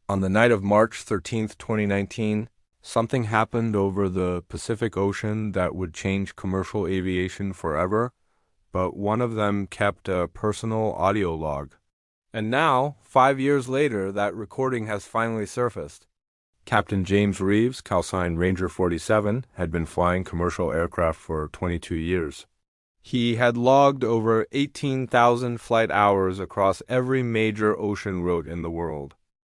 On the night of March 13th, 2019, something happened over the Pacific Ocean that would change commercial aviation forever, but one of them kept a personal audio log. And now, 5 years later, that recording has finally surfaced. Captain James Reeves, callsign Ranger 47, had been flying commercial aircraft for 22 years. He had logged over 18,000 flight hours across every major ocean route in the world.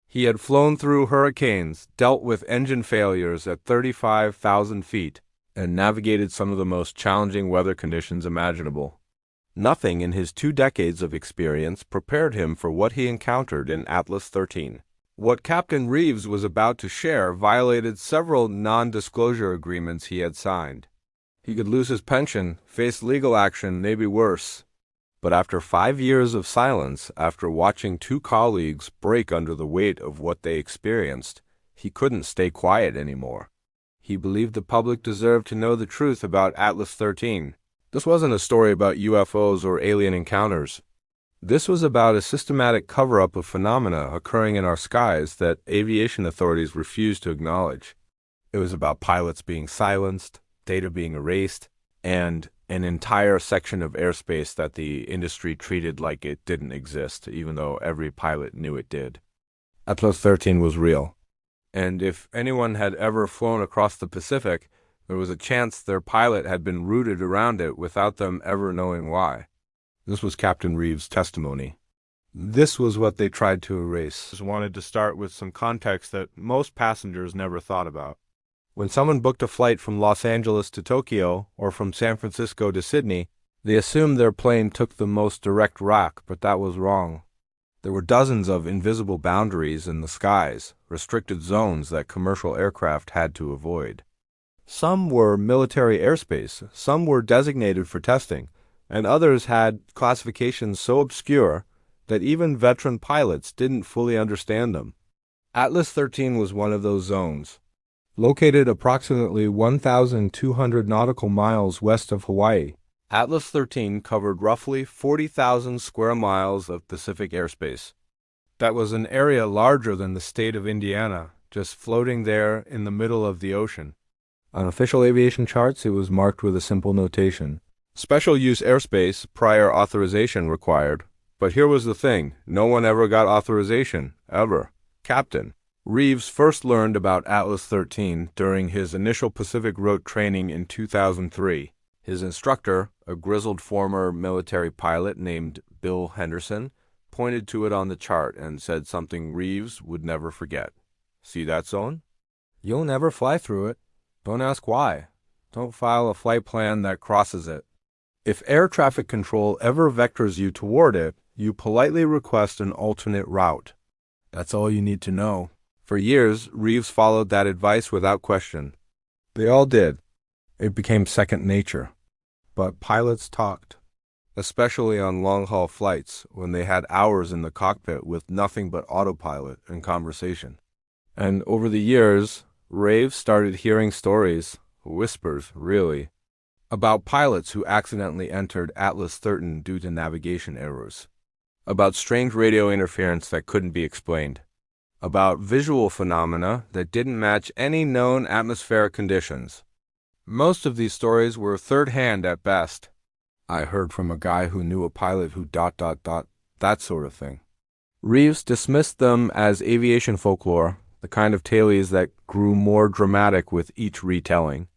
He had flown through hurricanes, dealt with engine failures at 35,000 feet, and navigated some of the most challenging weather conditions imaginable. Nothing in his 2 decades of experience prepared him for what he encountered in Atlas 13. What Captain Reeves was about to share violated several non-disclosure agreements he had signed. He could lose his pension, face legal action, maybe worse. But after 5 years of silence, after watching 2 colleagues break under the weight of what they experienced, he couldn't stay quiet anymore. He believed the public deserved to know the truth about Atlas 13. This wasn't a story about UFOs or alien encounters. This was about a systematic cover-up of phenomena occurring in our skies that aviation authorities refused to acknowledge. It was about pilots being silenced, data being erased, and an entire section of airspace that the industry treated like it didn't exist, even though every pilot knew it did. Atlas 13 was real, and if anyone had ever flown across the Pacific, there was a chance their pilot had been routed around it without them ever knowing why. This was Captain Reeves' testimony. This was what they tried to erase. I just wanted to start with some context that most passengers never thought about. When someone booked a flight from Los Angeles to Tokyo or from San Francisco to Sydney, they assumed their plane took the most direct route, but that was wrong. There were dozens of invisible boundaries in the skies, restricted zones that commercial aircraft had to avoid. Some were military airspace, some were designated for testing, and others had classifications so obscure that even veteran pilots didn't fully understand them. Atlas 13 was one of those zones. Located approximately 1,200 nautical miles west of Hawaii, Atlas 13 covered roughly 40,000 square miles of Pacific airspace. That was an area larger than the state of Indiana, just floating there in the middle of the ocean. On official aviation charts, it was marked with a simple notation: Special use airspace, prior authorization required. But here was the thing, no one ever got authorization, ever. Captain Reeves first learned about Atlas 13 during his initial Pacific route training in 2003. His instructor, a grizzled former military pilot named Bill Henderson, pointed to it on the chart and said something Reeves would never forget. See that zone? You'll never fly through it. Don't ask why. Don't file a flight plan that crosses it. If air traffic control ever vectors you toward it, you politely request an alternate route. That's all you need to know. For years, Reeves followed that advice without question. They all did. It became second nature. But pilots talked, especially on long-haul flights when they had hours in the cockpit with nothing but autopilot and conversation. And over the years, Reeves started hearing stories, whispers really, about pilots who accidentally entered Atlas 13 due to navigation errors, about strange radio interference that couldn't be explained, about visual phenomena that didn't match any known atmospheric conditions. Most of these stories were third-hand at best. I heard from a guy who knew a pilot who ... that sort of thing. Reeves dismissed them as aviation folklore, the kind of tales that grew more dramatic with each retelling.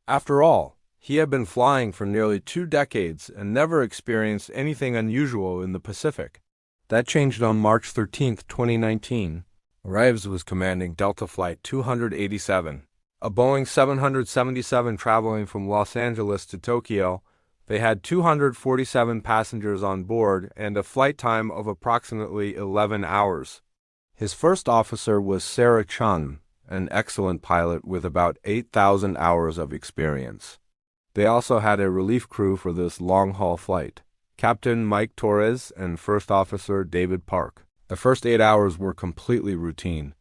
After all, he had been flying for nearly 2 decades and never experienced anything unusual in the Pacific. That changed on March 13th, 2019. Reeves was commanding Delta Flight 287, a Boeing 777 traveling from Los Angeles to Tokyo. They had 247 passengers on board and a flight time of approximately 11 hours. His first officer was Sarah Chun, an excellent pilot with about 8,000 hours of experience. They also had a relief crew for this long-haul flight, Captain Mike Torres and First Officer David Park. The first 8 hours were completely routine.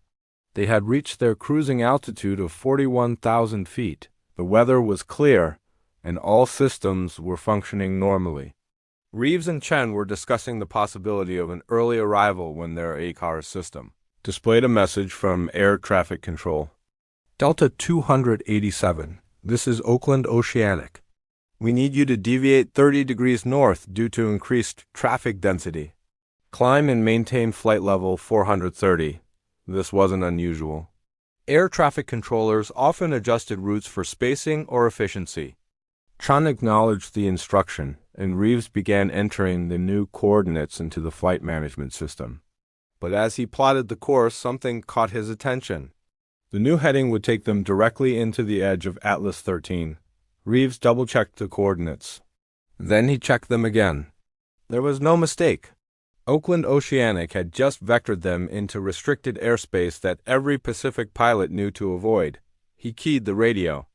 They had reached their cruising altitude of 41,000 feet. The weather was clear, and all systems were functioning normally. Reeves and Chen were discussing the possibility of an early arrival when their ACARS system. displayed a message from air traffic control. Delta 287, this is Oakland Oceanic. We need you to deviate 30 degrees north due to increased traffic density. Climb and maintain flight level 430. This wasn't unusual. Air traffic controllers often adjusted routes for spacing or efficiency. Chun acknowledged the instruction, and Reeves began entering the new coordinates into the flight management system. But as he plotted the course, something caught his attention. The new heading would take them directly into the edge of Atlas 13. Reeves double-checked the coordinates. Then he checked them again. There was no mistake. Oakland Oceanic had just vectored them into restricted airspace that every Pacific pilot knew to avoid. He keyed the radio.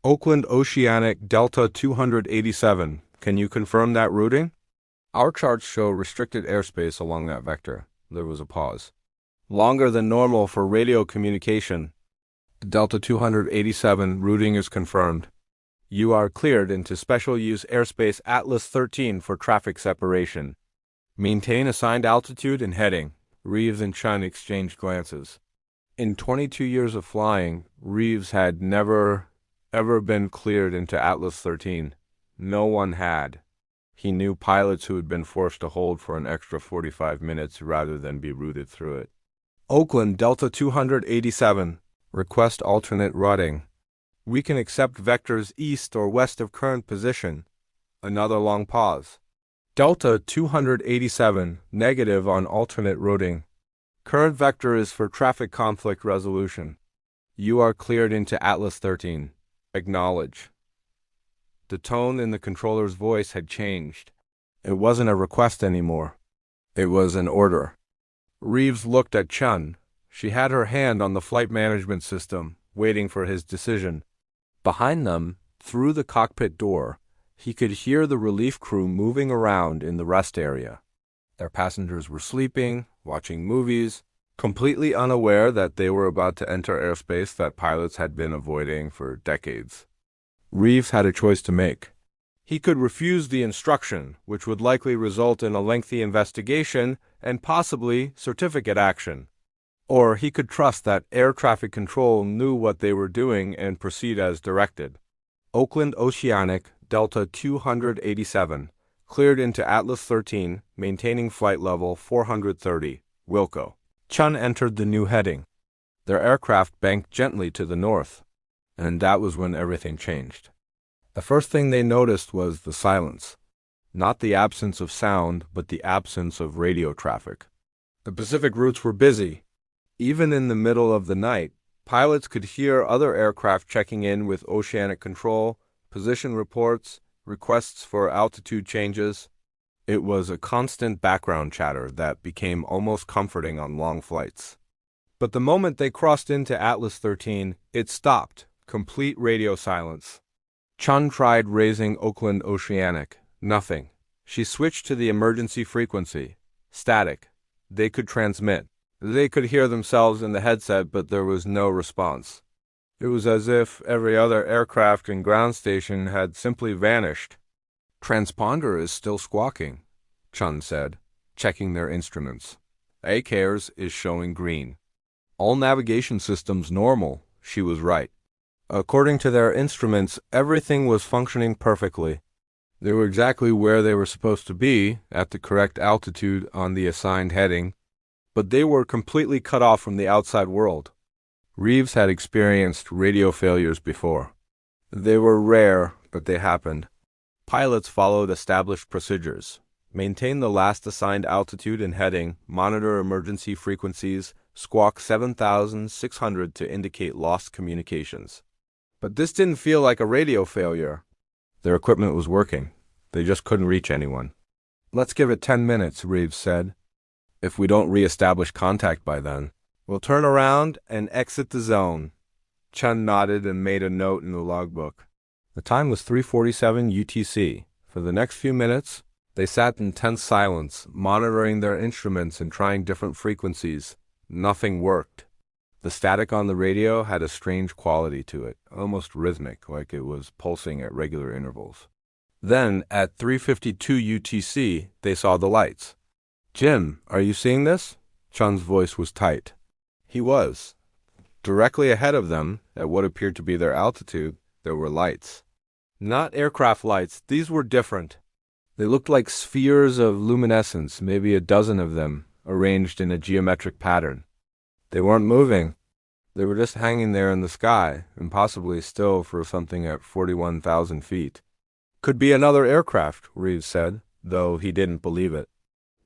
Oakland Oceanic Delta 287. Can you confirm that routing? Our charts show restricted airspace along that vector. There was a pause. Longer than normal for radio communication. Delta 287 routing is confirmed. You are cleared into special use airspace Atlas 13 for traffic separation. Maintain assigned altitude and heading. Reeves and Chun exchanged glances. In 22 years of flying, Reeves had never, ever been cleared into Atlas 13. No one had. He knew pilots who had been forced to hold for an extra 45 minutes rather than be routed through it. Oakland Delta 287. Request alternate routing. We can accept vectors east or west of current position. Another long pause. Delta 287, negative on alternate routing. Current vector is for traffic conflict resolution. You are cleared into Atlas 13. Acknowledge. The tone in the controller's voice had changed. It wasn't a request anymore. It was an order. Reeves looked at Chun. She had her hand on the flight management system, waiting for his decision. Behind them, through the cockpit door, he could hear the relief crew moving around in the rest area. Their passengers were sleeping, watching movies, completely unaware that they were about to enter airspace that pilots had been avoiding for decades. Reeves had a choice to make. He could refuse the instruction, which would likely result in a lengthy investigation and possibly certificate action. Or he could trust that air traffic control knew what they were doing and proceed as directed. Oakland Oceanic, Delta 287, cleared into Atlas 13, maintaining flight level 430, Wilco. Chun entered the new heading. Their aircraft banked gently to the north, and that was when everything changed. The first thing they noticed was the silence. Not the absence of sound, but the absence of radio traffic. The Pacific routes were busy. Even in the middle of the night, pilots could hear other aircraft checking in with oceanic control, position reports, requests for altitude changes. It was a constant background chatter that became almost comforting on long flights. But the moment they crossed into Atlas 13, it stopped, complete radio silence. Chun tried raising Oakland Oceanic. Nothing. She switched to the emergency frequency. Static. They could transmit. They could hear themselves in the headset, but there was no response. It was as if every other aircraft and ground station had simply vanished. Transponder is still squawking, Chun said, checking their instruments. ACARES is showing green. All navigation systems normal, she was right. According to their instruments, everything was functioning perfectly. They were exactly where they were supposed to be, at the correct altitude on the assigned heading, but they were completely cut off from the outside world. Reeves had experienced radio failures before. They were rare, but they happened. Pilots followed established procedures. Maintain the last assigned altitude and heading, monitor emergency frequencies, squawk 7,600 to indicate lost communications. But this didn't feel like a radio failure. Their equipment was working. They just couldn't reach anyone. Let's give it 10 minutes, Reeves said. If we don't re-establish contact by then, we'll turn around and exit the zone. Chun nodded and made a note in the logbook. The time was 3:47 UTC. For the next few minutes, they sat in tense silence, monitoring their instruments and trying different frequencies. Nothing worked. The static on the radio had a strange quality to it, almost rhythmic, like it was pulsing at regular intervals. Then, at 3:52 UTC, they saw the lights. Jim, are you seeing this? Chun's voice was tight. He was. Directly ahead of them, at what appeared to be their altitude, there were lights. Not aircraft lights, these were different. They looked like spheres of luminescence, maybe a dozen of them, arranged in a geometric pattern. They weren't moving. They were just hanging there in the sky, impossibly still for something at 41,000 feet. Could be another aircraft, Reeves said, though he didn't believe it.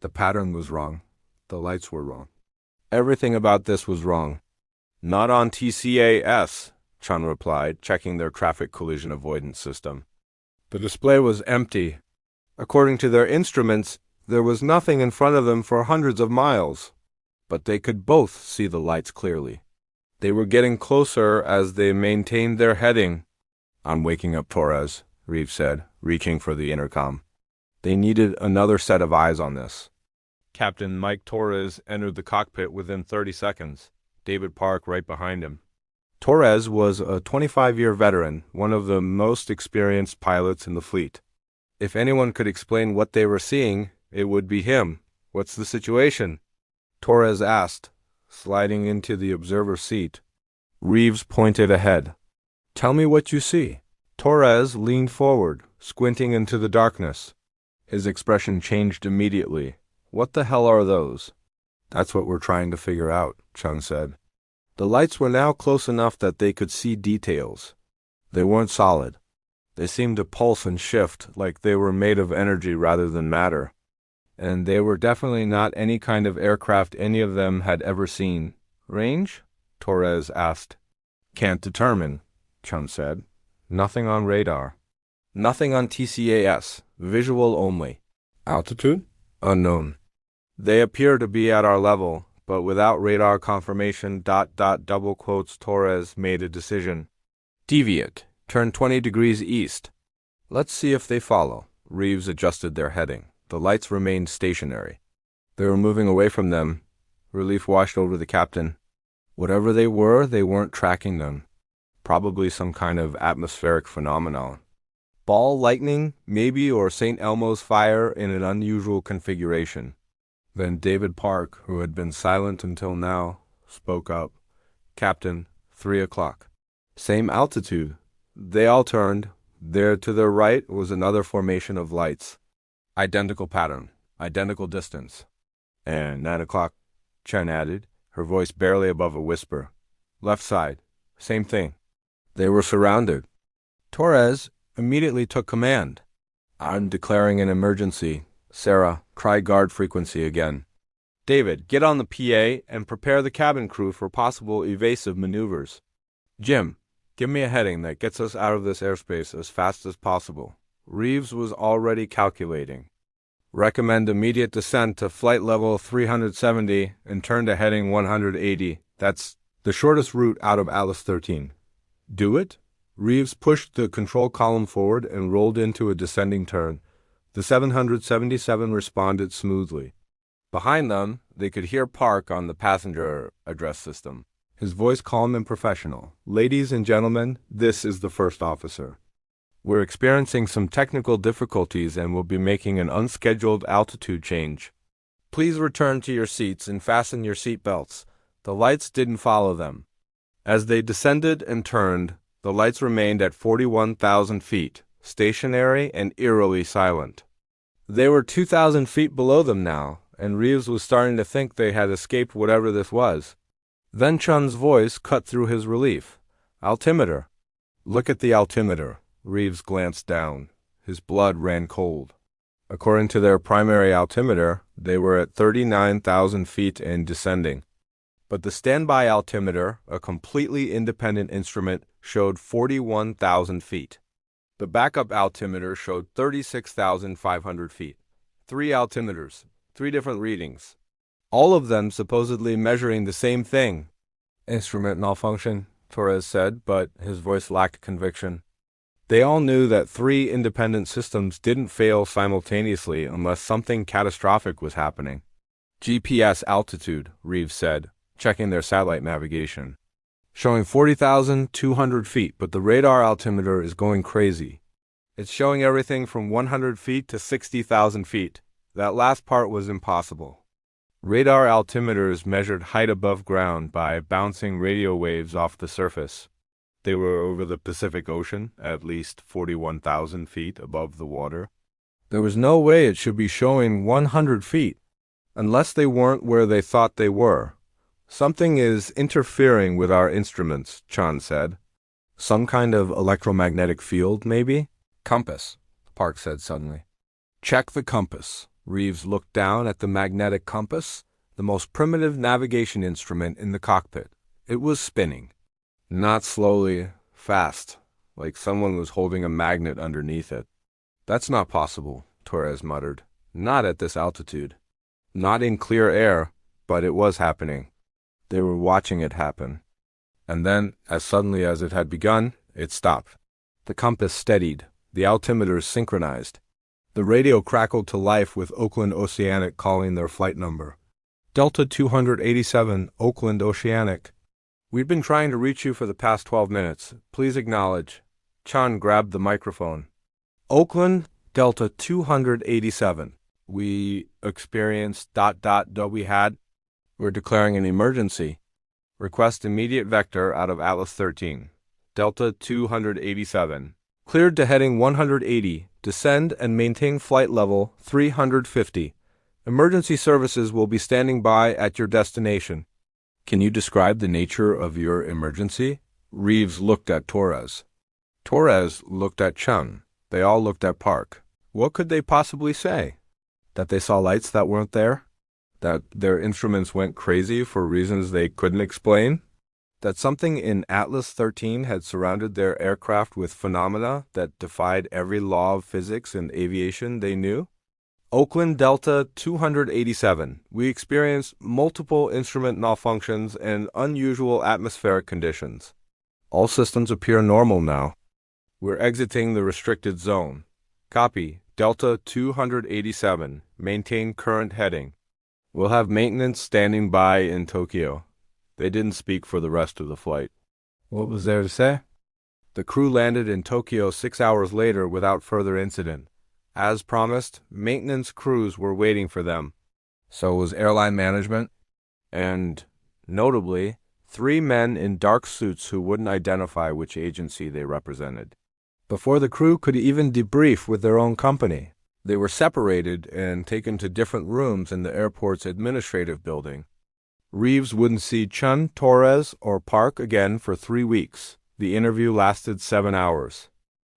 The pattern was wrong. The lights were wrong. Everything about this was wrong. Not on TCAS, Chun replied, checking their traffic collision avoidance system. The display was empty. According to their instruments, there was nothing in front of them for hundreds of miles. But they could both see the lights clearly. They were getting closer as they maintained their heading. "I'm waking up Torres," Reeves said, reaching for the intercom. They needed another set of eyes on this. Captain Mike Torres entered the cockpit within 30 seconds, David Park right behind him. Torres was a 25-year veteran, one of the most experienced pilots in the fleet. If anyone could explain what they were seeing, it would be him. "What's the situation?" Torres asked, sliding into the observer seat. Reeves pointed ahead. "Tell me what you see." Torres leaned forward, squinting into the darkness. His expression changed immediately. "What the hell are those?" "That's what we're trying to figure out," Chun said. The lights were now close enough that they could see details. They weren't solid. They seemed to pulse and shift, like they were made of energy rather than matter. And they were definitely not any kind of aircraft any of them had ever seen. "Range?" Torres asked. "Can't determine," Chun said. "Nothing on radar. Nothing on TCAS. Visual only." "Altitude?" "Unknown. They appear to be at our level, but without radar confirmation, double quotes Torres made a decision. "Deviate. Turn 20 degrees east." "Let's see if they follow." Reeves adjusted their heading. The lights remained stationary. They were moving away from them. Relief washed over the captain. Whatever they weren't tracking them. Probably some kind of atmospheric phenomenon. Ball lightning, maybe, or St. Elmo's fire in an unusual configuration. Then David Park, who had been silent until now, spoke up. "Captain, 3 o'clock. Same altitude." They all turned. There to their right was another formation of lights. Identical pattern, identical distance. "And 9 o'clock, Chen added, her voice barely above a whisper. "Left side, same thing." They were surrounded. Torres immediately took command. "I'm declaring an emergency. Sarah, try guard frequency again. David, get on the PA and prepare the cabin crew for possible evasive maneuvers. Jim, give me a heading that gets us out of this airspace as fast as possible." Reeves was already calculating. "Recommend immediate descent to flight level 370 and turn to heading 180. That's the shortest route out of Alice 13. "Do it?" Reeves pushed the control column forward and rolled into a descending turn. The 777 responded smoothly. Behind them, they could hear Park on the passenger address system. His voice calm and professional. "Ladies and gentlemen, this is the first officer. We're experiencing some technical difficulties and will be making an unscheduled altitude change. Please return to your seats and fasten your seat belts." The lights didn't follow them. As they descended and turned, the lights remained at 41,000 feet, stationary and eerily silent. They were 2,000 feet below them now, and Reeves was starting to think they had escaped whatever this was. Then Chun's voice cut through his relief. "Altimeter." "Look at the altimeter." Reeves glanced down. His blood ran cold. According to their primary altimeter, they were at 39,000 feet and descending. But the standby altimeter, a completely independent instrument, showed 41,000 feet. The backup altimeter showed 36,500 feet. 3 altimeters, 3 different readings. All of them supposedly measuring the same thing. "Instrument malfunction," Torres said, but his voice lacked conviction. They all knew that 3 independent systems didn't fail simultaneously unless something catastrophic was happening. "GPS altitude," Reeves said, checking their satellite navigation. "Showing 40,200 feet, but the radar altimeter is going crazy. It's showing everything from 100 feet to 60,000 feet. That last part was impossible." Radar altimeters measured height above ground by bouncing radio waves off the surface. They were over the Pacific Ocean, at least 41,000 feet above the water. There was no way it should be showing 100 feet, unless they weren't where they thought they were. Something is interfering with our instruments, Chan said. Some kind of electromagnetic field, maybe? Compass, Park said suddenly. Check the compass. Reeves looked down at the magnetic compass, the most primitive navigation instrument in the cockpit. It was spinning. Not slowly, fast, like someone was holding a magnet underneath it. That's not possible, Torres muttered. Not at this altitude. Not in clear air, but it was happening. They were watching it happen. And then, as suddenly as it had begun, it stopped. The compass steadied. The altimeters synchronized. The radio crackled to life with Oakland Oceanic calling their flight number. Delta 287, Oakland Oceanic. We've been trying to reach you for the past 12 minutes. Please acknowledge. Chan grabbed the microphone. Oakland, Delta 287. We experienced ... We're declaring an emergency. Request immediate vector out of Atlas 13. Delta 287. Cleared to heading 180. Descend and maintain flight level 350. Emergency services will be standing by at your destination. Can you describe the nature of your emergency? Reeves looked at Torres. Torres looked at Chun. They all looked at Park. What could they possibly say? That they saw lights that weren't there? That their instruments went crazy for reasons they couldn't explain? That something in Atlas 13 had surrounded their aircraft with phenomena that defied every law of physics and aviation they knew? Oakland Delta 287. We experienced multiple instrument malfunctions and unusual atmospheric conditions. All systems appear normal now. We're exiting the restricted zone. Copy. Delta 287. Maintain current heading. We'll have maintenance standing by in Tokyo. They didn't speak for the rest of the flight. What was there to say? The crew landed in Tokyo 6 hours later without further incident. As promised, maintenance crews were waiting for them. So was airline management. And, notably, 3 men in dark suits who wouldn't identify which agency they represented. Before the crew could even debrief with their own company, they were separated and taken to different rooms in the airport's administrative building. Reeves wouldn't see Chun, Torres, or Park again for 3 weeks. The interview lasted 7 hours.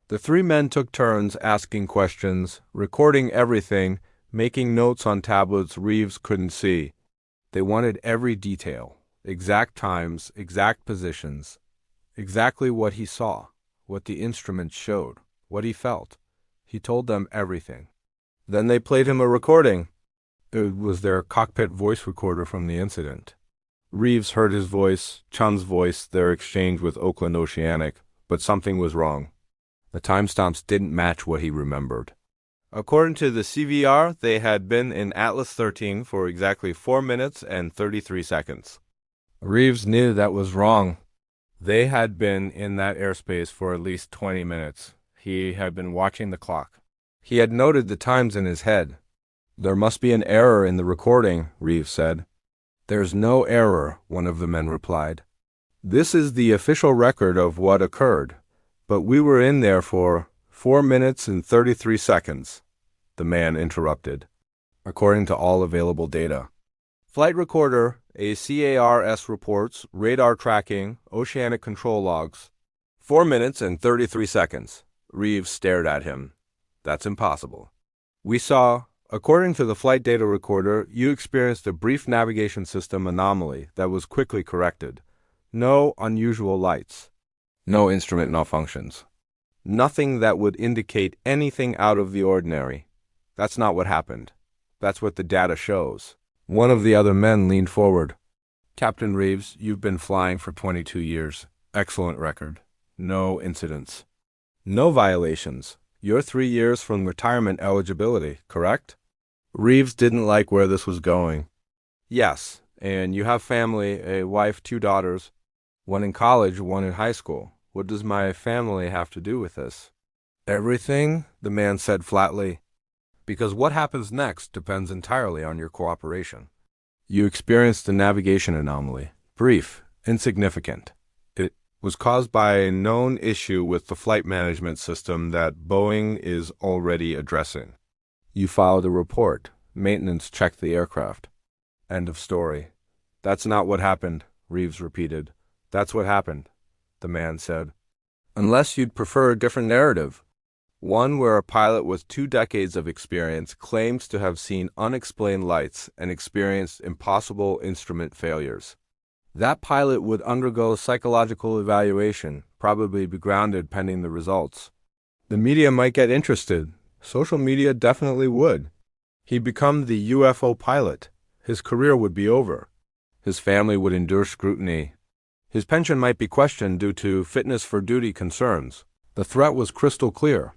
The 3 men took turns asking questions, recording everything, making notes on tablets Reeves couldn't see. They wanted every detail, exact times, exact positions, exactly what he saw, what the instruments showed, what he felt. He told them everything. Then they played him a recording. It was their cockpit voice recorder from the incident. Reeves heard his voice, Chun's voice, their exchange with Oakland Oceanic, but something was wrong. The timestamps didn't match what he remembered. According to the CVR, they had been in Atlas 13 for exactly 4 minutes and 33 seconds. Reeves knew that was wrong. They had been in that airspace for at least 20 minutes. He had been watching the clock. He had noted the times in his head. There must be an error in the recording, Reeves said. There's no error, one of the men replied. This is the official record of what occurred, but we were in there for 4 minutes and 33 seconds, the man interrupted, according to all available data. Flight recorder, ACARS reports, radar tracking, oceanic control logs. 4 minutes and 33 seconds. Reeves stared at him. That's impossible. We saw, according to the flight data recorder, you experienced a brief navigation system anomaly that was quickly corrected. No unusual lights. No instrument malfunctions. Nothing that would indicate anything out of the ordinary. That's not what happened. That's what the data shows. One of the other men leaned forward. Captain Reeves, you've been flying for 22 years. Excellent record. No incidents. No violations. You're 3 years from retirement eligibility, correct? Reeves didn't like where this was going. Yes, and you have family, a wife, 2 daughters. One in college, one in high school. What does my family have to do with this? Everything, the man said flatly. Because what happens next depends entirely on your cooperation. You experienced a navigation anomaly. Brief, insignificant. It was caused by a known issue with the flight management system that Boeing is already addressing. You filed a report. Maintenance checked the aircraft. End of story. That's not what happened, Reeves repeated. That's what happened, the man said. Unless you'd prefer a different narrative. One where a pilot with 2 decades of experience claims to have seen unexplained lights and experienced impossible instrument failures. That pilot would undergo psychological evaluation, probably be grounded pending the results. The media might get interested. Social media definitely would. He'd become the UFO pilot. His career would be over. His family would endure scrutiny. His pension might be questioned due to fitness for duty concerns. The threat was crystal clear.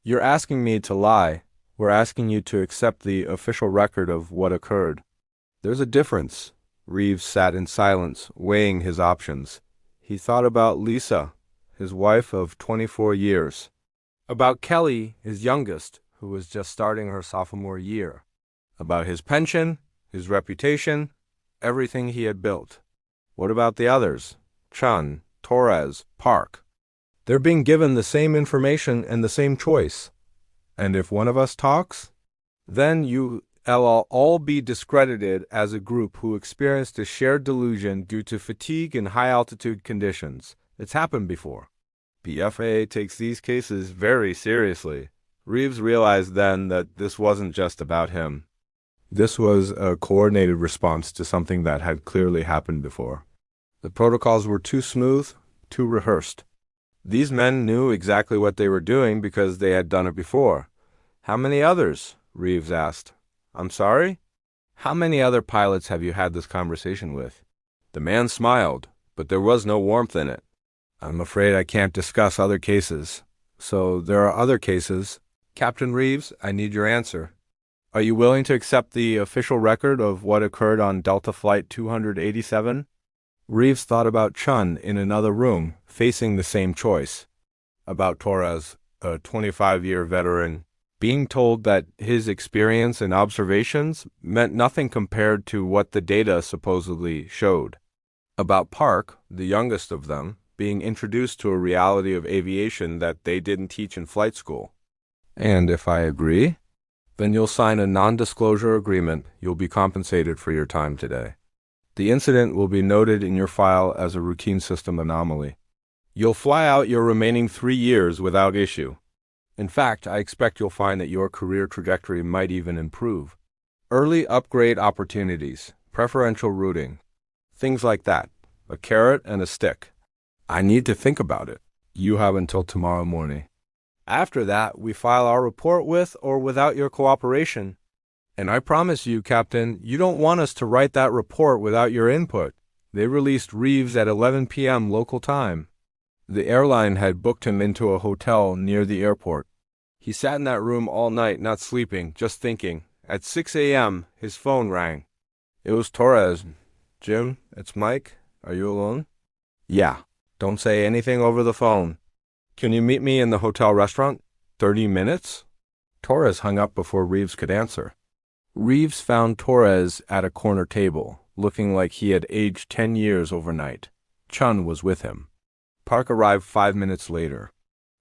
You're asking me to lie. We're asking you to accept the official record of what occurred. There's a difference. Reeves sat in silence, weighing his options. He thought about Lisa, his wife of 24 years. About Kelly, his youngest, who was just starting her sophomore year. About his pension, his reputation, everything he had built. What about the others? Chun, Torres, Park. They're being given the same information and the same choice. And if one of us talks, then you'll all be discredited as a group who experienced a shared delusion due to fatigue in high-altitude conditions. It's happened before. The FAA takes these cases very seriously. Reeves realized then that this wasn't just about him. This was a coordinated response to something that had clearly happened before. The protocols were too smooth, too rehearsed. These men knew exactly what they were doing because they had done it before. How many others? Reeves asked. I'm sorry? How many other pilots have you had this conversation with? The man smiled, but there was no warmth in it. I'm afraid I can't discuss other cases. So there are other cases. Captain Reeves, I need your answer. Are you willing to accept the official record of what occurred on Delta Flight 287? Reeves thought about Chun in another room, facing the same choice. About Torres, a 25-year veteran, being told that his experience and observations meant nothing compared to what the data supposedly showed. About Park, the youngest of them, being introduced to a reality of aviation that they didn't teach in flight school. And if I agree, then you'll sign a non-disclosure agreement. You'll be compensated for your time today. The incident will be noted in your file as a routine system anomaly. You'll fly out your remaining 3 years without issue. In fact, I expect you'll find that your career trajectory might even improve. Early upgrade opportunities, preferential routing, things like that. A carrot and a stick. I need to think about it. You have until tomorrow morning. After that, we file our report with or without your cooperation. And I promise you, Captain, you don't want us to write that report without your input. They released Reeves at 11 p.m. local time. The airline had booked him into a hotel near the airport. He sat in that room all night, not sleeping, just thinking. At 6 a.m., his phone rang. It was Torres. Jim, it's Mike. Are you alone? Yeah. Don't say anything over the phone. Can you meet me in the hotel restaurant? 30 minutes? Torres hung up before Reeves could answer. Reeves found Torres at a corner table, looking like he had aged 10 years overnight. Chun was with him. Park arrived 5 minutes later.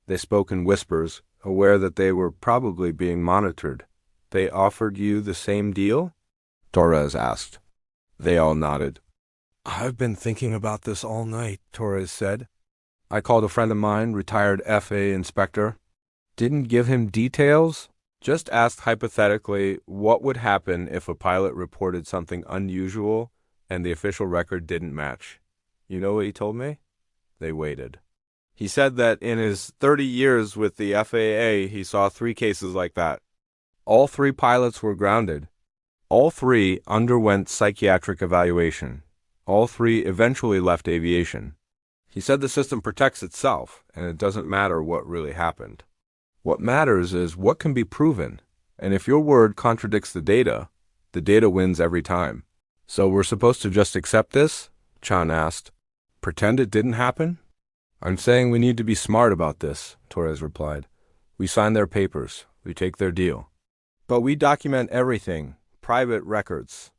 They spoke in whispers, aware that they were probably being monitored. They offered you the same deal? Torres asked. They all nodded. I've been thinking about this all night, Torres said. I called a friend of mine, retired FAA inspector. Didn't give him details. Just asked hypothetically what would happen if a pilot reported something unusual and the official record didn't match. You know what he told me? They waited. He said that in his 30 years with the FAA, he saw 3 cases like that. All 3 pilots were grounded. All 3 underwent psychiatric evaluation. All 3 eventually left aviation. He said the system protects itself, and it doesn't matter what really happened. What matters is what can be proven, and if your word contradicts the data wins every time. So we're supposed to just accept this? Chan asked. Pretend it didn't happen? I'm saying we need to be smart about this, Torres replied. We sign their papers. We take their deal. But we document everything, private records.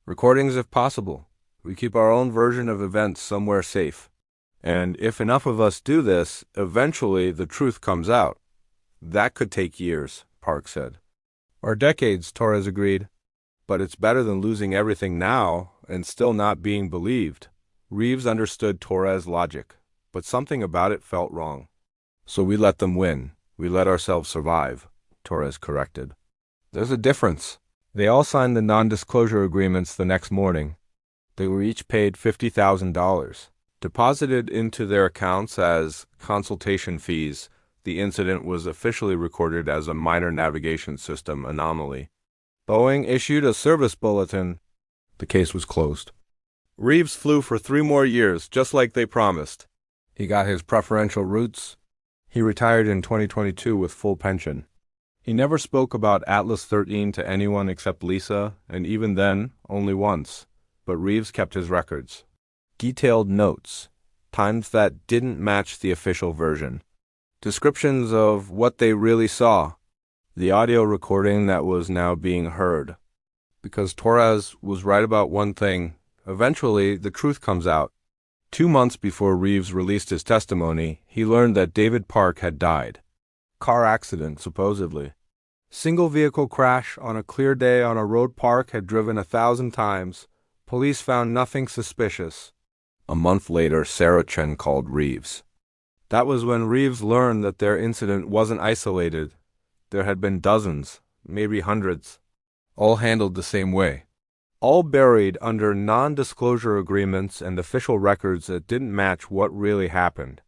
Recordings if possible. We keep our own version of events somewhere safe. And if enough of us do this, eventually the truth comes out. That could take years, Park said. Or decades, Torres agreed. But it's better than losing everything now and still not being believed. Reeves understood Torres' logic, but something about it felt wrong. So we let them win. We let ourselves survive, Torres corrected. There's a difference. They all signed the non-disclosure agreements the next morning. They were each paid $50,000. Deposited into their accounts as consultation fees, the incident was officially recorded as a minor navigation system anomaly. Boeing issued a service bulletin. The case was closed. Reeves flew for 3 more years, just like they promised. He got his preferential routes. He retired in 2022 with full pension. He never spoke about Atlas 13 to anyone except Lisa, and even then, only once. But Reeves kept his records. Detailed notes, times that didn't match the official version. Descriptions of what they really saw. The audio recording that was now being heard. Because Torres was right about one thing, eventually the truth comes out. 2 months before Reeves released his testimony, he learned that David Park had died. Car accident, supposedly. Single vehicle crash on a clear day on a road Park had driven 1,000 times. Police found nothing suspicious. A month later, Sarah Chen called Reeves. That was when Reeves learned that their incident wasn't isolated. There had been dozens, maybe hundreds, all handled the same way. All buried under non-disclosure agreements and official records that didn't match what really happened.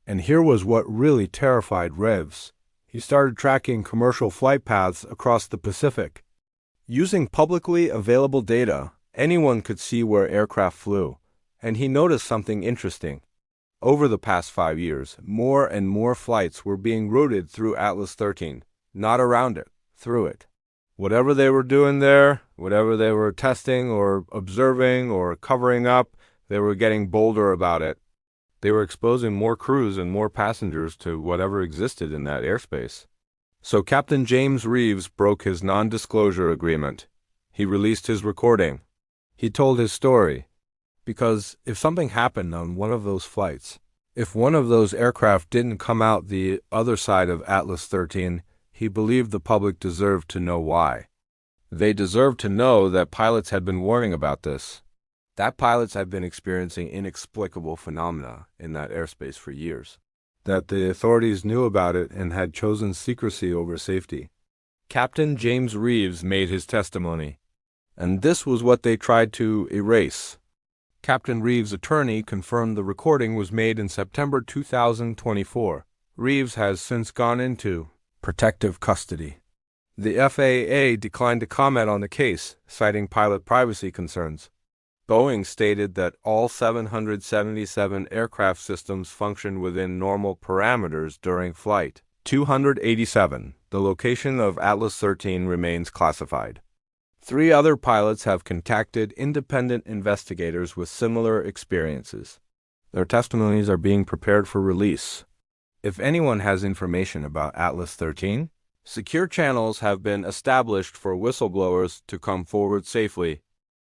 And here was what really terrified Reeves. He started tracking commercial flight paths across the Pacific. Using publicly available data, anyone could see where aircraft flew. And he noticed something interesting. Over the past 5 years, more and more flights were being routed through Atlas 13, not around it, through it. Whatever they were doing there, whatever they were testing or observing or covering up, they were getting bolder about it. They were exposing more crews and more passengers to whatever existed in that airspace. So Captain James Reeves broke his non-disclosure agreement. He released his recording. He told his story. Because if something happened on one of those flights, if one of those aircraft didn't come out the other side of Atlas 13, he believed the public deserved to know why. They deserved to know that pilots had been warning about this, that pilots had been experiencing inexplicable phenomena in that airspace for years, that the authorities knew about it and had chosen secrecy over safety. Captain James Reeves made his testimony, and this was what they tried to erase. Captain Reeves' attorney confirmed the recording was made in September 2024. Reeves has since gone into protective custody. The FAA declined to comment on the case, citing pilot privacy concerns. Boeing stated that all 777 aircraft systems functioned within normal parameters during Flight 287. The location of Atlas 13 remains classified. 3 other pilots have contacted independent investigators with similar experiences. Their testimonies are being prepared for release. If anyone has information about Atlas 13, secure channels have been established for whistleblowers to come forward safely